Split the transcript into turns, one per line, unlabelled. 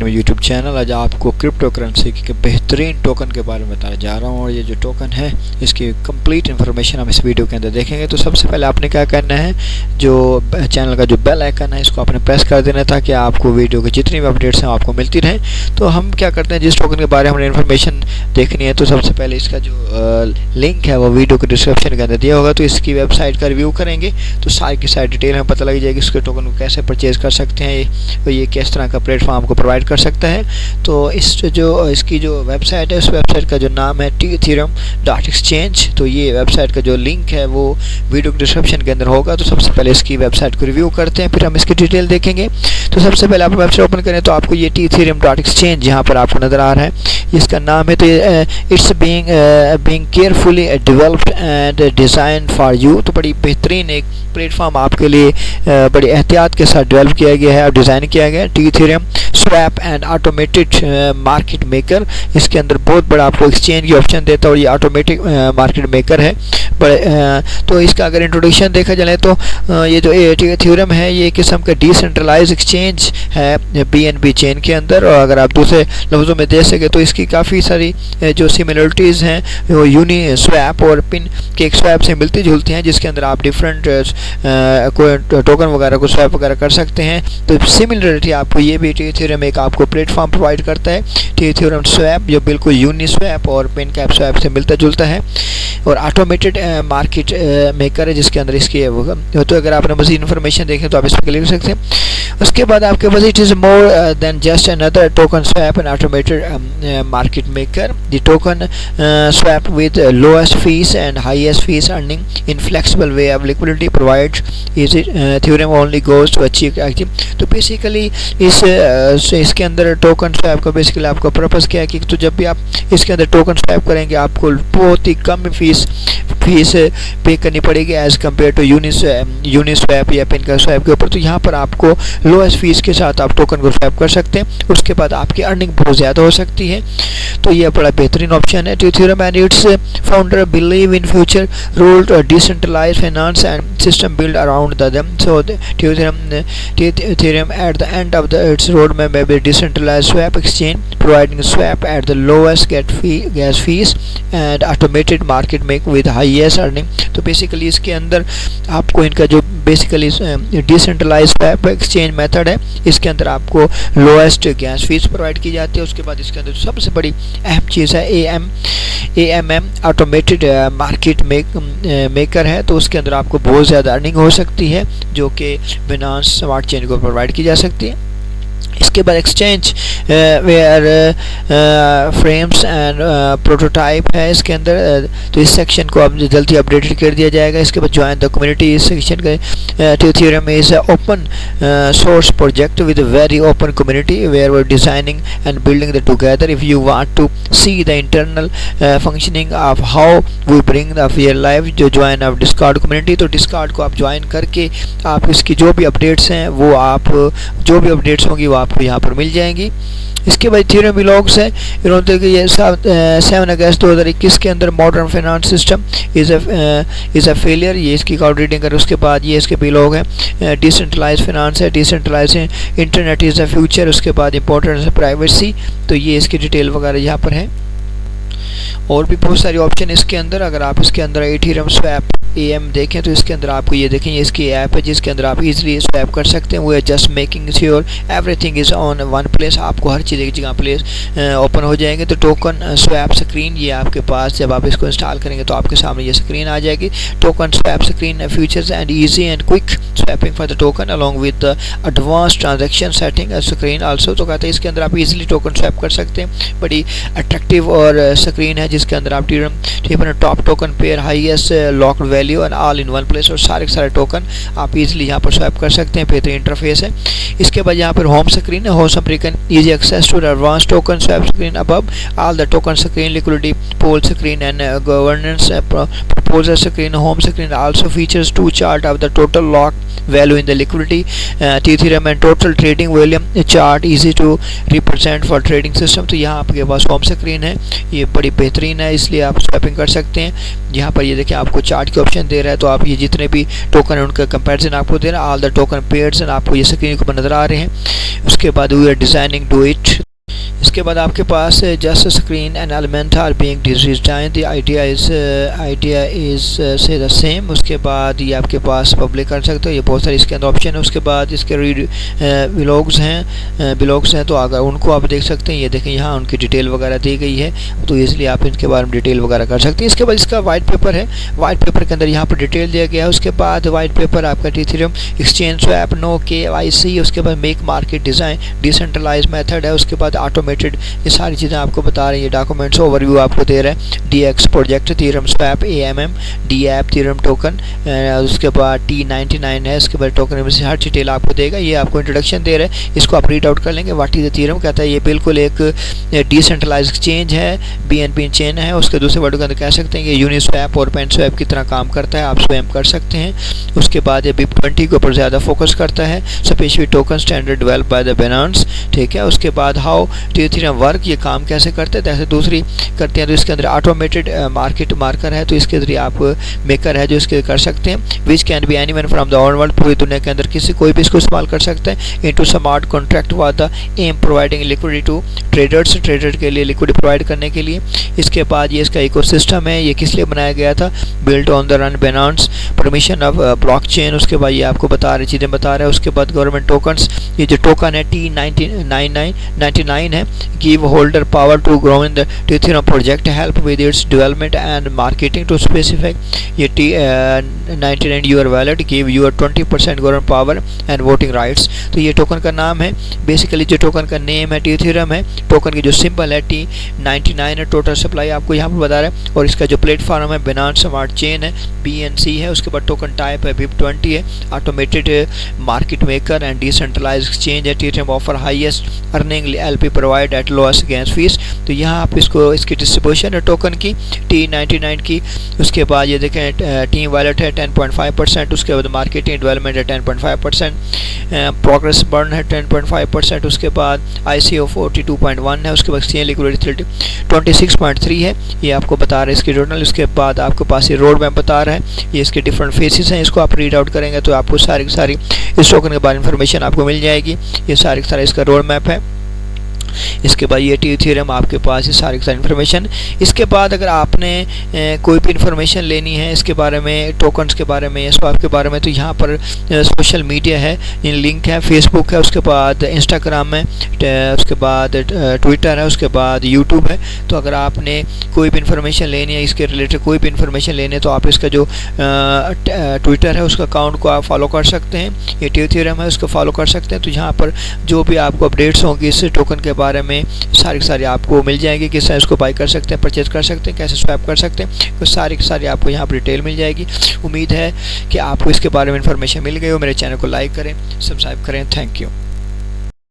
अपने YouTube channel. आज आपको क्रिप्टो करेंसी के बेहतरीन टोकन के बारे में बताने जा रहा हूँ और ये जो टोकन है इसकी कंप्लीट इन्फॉर्मेशन हम इस वीडियो के अंदर देखेंगे। तो सबसे पहले आपने क्या करना है, जो चैनल का जो बेल आइकन है इसको आपने प्रेस कर देना है ताकि आपको वीडियो की जितनी भी अपडेट्स हैं आपको मिलती रहें। तो हम क्या करते हैं, जिस टोकन के बारे में हमें इन्फॉर्मेशन देखनी है तो सबसे पहले इसका जो लिंक है वो वीडियो के डिस्क्रिप्शन के अंदर दिया होगा, तो इसकी वेबसाइट का रिव्यू करेंगे तो सारी की सारी डिटेल हमें पता लग जाएगी। इसके टोकन को कैसे परचेज कर सकते हैं, ये किस तरह का प्लेटफॉर्म आपको प्रोवाइड कर सकता है। तो इसकी जो वेबसाइट है उस वेबसाइट का जो नाम है Ethereum.exchange। तो ये वेबसाइट का जो लिंक है वो वीडियो के डिस्क्रिप्शन के अंदर होगा। तो सबसे पहले इसकी वेबसाइट को रिव्यू करते हैं, फिर हम इसकी डिटेल देखेंगे। तो सबसे पहले आप वेबसाइट ओपन करें तो आपको ये Ethereum.exchange यहाँ पर आपको नज़र आ रहा है, इसका नाम है। तो it's being carefully developed and design for you. तो बड़ी बेहतरीन एक प्लेटफॉर्म आपके लिए बड़ी एहतियात के साथ डेवलप किया गया है और डिज़ाइन किया गया है। Ethereum swap and automated market maker, इसके अंदर बहुत बड़ा आपको एक्सचेंज की ऑप्शन देता है और ये ऑटोमेटिक मार्केट मेकर है। तो इसका अगर इंट्रोडक्शन देखा जाए तो ये जो Ethereum है ये किस्म का डिसेंट्रलाइज एक्सचेंज है BNB चेन के अंदर। और अगर आप दूसरे लफ्ज़ों में दे सके तो इसकी काफ़ी सारी जो सिमिलरिटीज़ हैं वो यूनी स्वैप और पिन के एक स्वैप से मिलती जुलती हैं, जिसके अंदर आप डिफरेंट टोकन वगैरह को स्वैप वगैरह कर सकते हैं। तो सिमिलरिटी आपको ये भी Ethereum एक आपको प्लेटफॉर्म प्रोवाइड करता है Ethereum स्वैप, जो बिल्कुल यूनी स्वैप और पिन कैप स्वैप से मिलता जुलता है और ऑटोमेटेड मार्केट मेकर है जिसके अंदर इसकी होगा। तो अगर आपने मज़ीद इन्फॉर्मेशन देखें तो आप इस पर क्लिक कर सकते हैं। उसके बाद आपके पास it is more than just another token swap and automated market maker. The token swap with lowest fees and highest fees earning in flexible way of liquidity provide is Ethereum only goes to achieve active. तो basically इसके अंदर token swap का basically आपका purpose क्या है कि तो जब भी आप इसके अंदर टोकन स्वैप करेंगे आपको बहुत ही कम फीस पे करनी पड़ेगी as compare to Uniswap या पिन का स्वैप के ऊपर। तो यहाँ पर आपको लोएस्ट फीस के साथ आप टोकन को स्वैप कर सकते हैं, उसके बाद आपकी अर्निंग बहुत ज़्यादा हो सकती है। तो ये बड़ा बेहतरीन ऑप्शन है। Ethereum and its founder believe in future ruled decentralised finance and system build around them. So Ethereum at the end of its roadmap may be decentralized swap exchange providing swap at the lowest gas fees and automated market make with highest earning. तो basically इसके अंदर आपको इनका जो basically decentralise swap exchange method है, इसके अंदर आपको लोएस्ट गैस फीस प्रोवाइड की जाती है। उसके बाद इसके अंदर सबसे बड़ी अहम चीज़ है AMM ऑटोमेटेड मार्केट मेकर है। तो उसके अंदर आपको बहुत ज़्यादा अर्निंग हो सकती है जो कि बिनांस स्मार्ट चेन को प्रोवाइड की जा सकती है। इसके बाद exchange wireframes and prototype है इसके अंदर। तो इस सेक्शन को अब जल्दी अपडेटेड कर दिया जाएगा। इसके बाद ज्वाइन द कम्युनिटी इस सेक्शन का। Ethereum is an open source project with a very open community where we're designing and building the together. If you want to see the internal functioning of how we bring the real life, जो join of Discord community, तो Discord को आप join करके आप इसकी जो भी updates हैं वो आप जो भी अपडेट्स होंगी वो आपको यहाँ पर मिल जाएंगी। इसके बाद Ethereum व्लॉग्स है। इन्होंने कि ये 7 अगस्त 2021 के अंदर modern finance system is a failure, ये इसकी काउंट रीडिंग कर। उसके बाद ये इसके व्लॉग है। डिसेंट्रलाइज फाइनेंस है, decentralise internet is the future. उसके बाद इंपॉर्टेंस है प्राइवेसी, तो ये इसकी डिटेल वगैरह यहाँ पर है। और भी बहुत सारी ऑप्शन इसके अंदर। अगर आप इसके अंदर Ethereum स्वैप AM देखें तो इसके अंदर आपको ये देखें, ये इसकी ऐप है जिसके अंदर आप इजीली स्वैप कर सकते हैं। वो है just making sure everything is on one place. आपको हर चीज़ एक जगह प्लेस ओपन हो जाएंगे। तो टोकन स्वैप स्क्रीन ये आपके पास, जब आप इसको इंस्टॉल करेंगे तो आपके सामने ये स्क्रीन आ जाएगी। Token swap screen features and easy and quick swapping for the token along with advance transaction setting screen also. तो कहते हैं इसके अंदर आप इजीली टोकन स्वैप कर सकते हैं। बड़ी अट्रैक्टिव और स्क्रीन है जिसके अंदर आप top token pair highest locked value and all in one place, और सारे टोकन आप इजीली यहाँ पर स्वैप कर सकते हैं। बेहतरीन इंटरफेस है। इसके बाद यहाँ पर होम स्क्रीन है। Home screen easy access to advance token swap screen above all the token screen liquidity pool screen and governance exposure screen, home screen also features two chart of the total lock value in the liquidity, Ethereum and total trading volume chart, easy to represent for trading system। तो यहाँ आपके पास home screen है, ये बड़ी बेहतरीन है, इसलिए आप स्वैपिंग कर सकते हैं। यहाँ पर ये देखिए आपको चार्ट के ऑप्शन दे रहा है, तो आप ये जितने भी टोकन है उनका कंपैरिजन आपको दे रहा है, ऑल द टोकन पेयर्स आपको ये स्क्रीन को नजर आ रहे हैं। उसके बाद we are designing do it. इसके बाद आपके पास just screen and element are being design, the idea is say the same. उसके बाद ये आपके पास पब्लिक कर सकते हो, ये बहुत सारे इसके अंदर ऑप्शन है। उसके बाद इसके रीड ब्लॉग्स हैं, तो अगर उनको आप देख सकते हैं, ये देखें यहाँ उनकी डिटेल वगैरह दी गई है, तो इसलिए आप इनके बारे में डिटेल वगैरह कर सकते हैं। इसके बाद इसका वाइट पेपर है, वाइट पेपर के अंदर यहाँ पर डिटेल दिया गया है। उसके बाद वाइट पेपर आपका Ethereum exchange swap, no KYC, उसके बाद make market design, decentralise method है। उसके बाद ऑटोमेटेड, ये सारी चीज़ें आपको बता रही है। डॉक्यूमेंट्स ओवरव्यू आपको दे रहे हैं, DX project, Ethereum swap, AMM, DApp, Ethereum token, उसके बाद T99 है। उसके बाद टोकन में से हर डिटेल आपको देगा। ये आपको इंट्रोडक्शन दे रहे हैं, इसको आप रीड आउट कर लेंगे। व्हाट इज Ethereum कहता है ये बिल्कुल एक डिसेंट्रलाइज एक्सचेंज है, BNB चेन है। उसके दूसरे वर्ड के अंदर कह सकते हैं कि यूनिस्वैप और पेनस्वैप की तरह काम करता है, आप स्वयं कर सकते हैं। उसके बाद ये BIP20 के ऊपर ज़्यादा फोकस करता है, specially token standard develop by the Binance, ठीक है। उसके बाद हाउ Ethereum वर्क, ये काम कैसे करते हैं, जैसे दूसरी करते हैं। तो इसके अंदर ऑटोमेटेड मार्केट मार्कर है, तो इसके जरिए आप मेकर है जो इसके कर सकते हैं। Which can be anyone from the world, पूरी दुनिया के अंदर कोई भी इसको इस्तेमाल कर सकता है। Into smart contract was the aim providing liquidity to traders, trader के लिए लिक्विडिटी प्रोवाइड करने के लिए। इसके बाद ये इसका इकोसिस्टम है, ये किस लिए बनाया गया था, built on the run Binance, permission of blockchain. उसके बाद ये आपको बता रहे चीज़ें बता रहे हैं। उसके बाद गवर्नमेंट टोकन्स, ये जो टोकन है T99 है, give holder power to grow in the Ethereum project, help with its development and marketing to specific, ये T99 your wallet give you 20% government power and voting rights। तो ये token का नाम है, बेसिकली जो token का name है Ethereum है, टोकन की जो सिंबल है T99 है। टोटल सप्लाई आपको यहाँ पर बता रहा है, और इसका जो प्लेटफॉर्म है Binance स्मार्ट चेन है, BNC है। उसके बाद टोकन टाइप है BIP20 है, automated market maker and decentralise exchange है। Ethereum offer highest earning LP provide eight lowest against fees. तो यहाँ आप इसको इसकी डिस्ट्रीब्यूशन है टोकन की T99 की। उसके बाद ये देखें टीम वॉलेट है 10.5%, उसके बाद मार्केटिंग डेवलपमेंट है 10.5%, प्रोग्रेस बर्न है 10.5%, उसके बाद ICO 42.1 है, उसके बाद एक्सचेंज लिक्विडिटी 26.3 है, ये आपको बता रहे हैं इसकी टोटल। उसके बाद आपके पास ये रोड मैप बता रहा है, ये इसके डिफरेंट फेसेस हैं, इसको आप रीड आउट करेंगे तो आपको सारी इस टोकन के बारे में इंफॉर्मेशन आपको मिल जाएगी। ये सारा इसका रोड मैप है। इसके बाद ये Ethereum आपके पास ये सारी इन्फॉर्मेशन। इसके बाद अगर आपने कोई भी इंफॉर्मेशन लेनी है इसके बारे में, टोकन्स के बारे में, स्वैप के बारे में, तो यहाँ पर सोशल मीडिया है, लिंक है, फेसबुक है, उसके बाद इंस्टाग्राम है, उसके बाद ट्विटर है, उसके बाद यूट्यूब है। तो अगर आपने कोई भी इंफॉर्मेशन लेनी है इसके रिलेटेड, कोई भी इंफॉर्मेशन लेनी है, तो आप इसका जो ट्विटर है उसका अकाउंट को आप फॉलो कर सकते हैं, ये Ethereum है उसको फॉलो कर सकते हैं। तो यहाँ पर जो भी आपको अपडेट्स होंगी इस टोकन के बारे में सारी आपको मिल जाएगी, किस तरह इसको बाई कर सकते हैं, परचेज कर सकते हैं, कैसे स्वैप कर सकते हैं, तो सारी आपको यहाँ पर डिटेल मिल जाएगी। उम्मीद है कि आपको इसके बारे में इंफॉर्मेशन मिल गई हो। मेरे चैनल को लाइक करें, सब्सक्राइब करें। Thank you.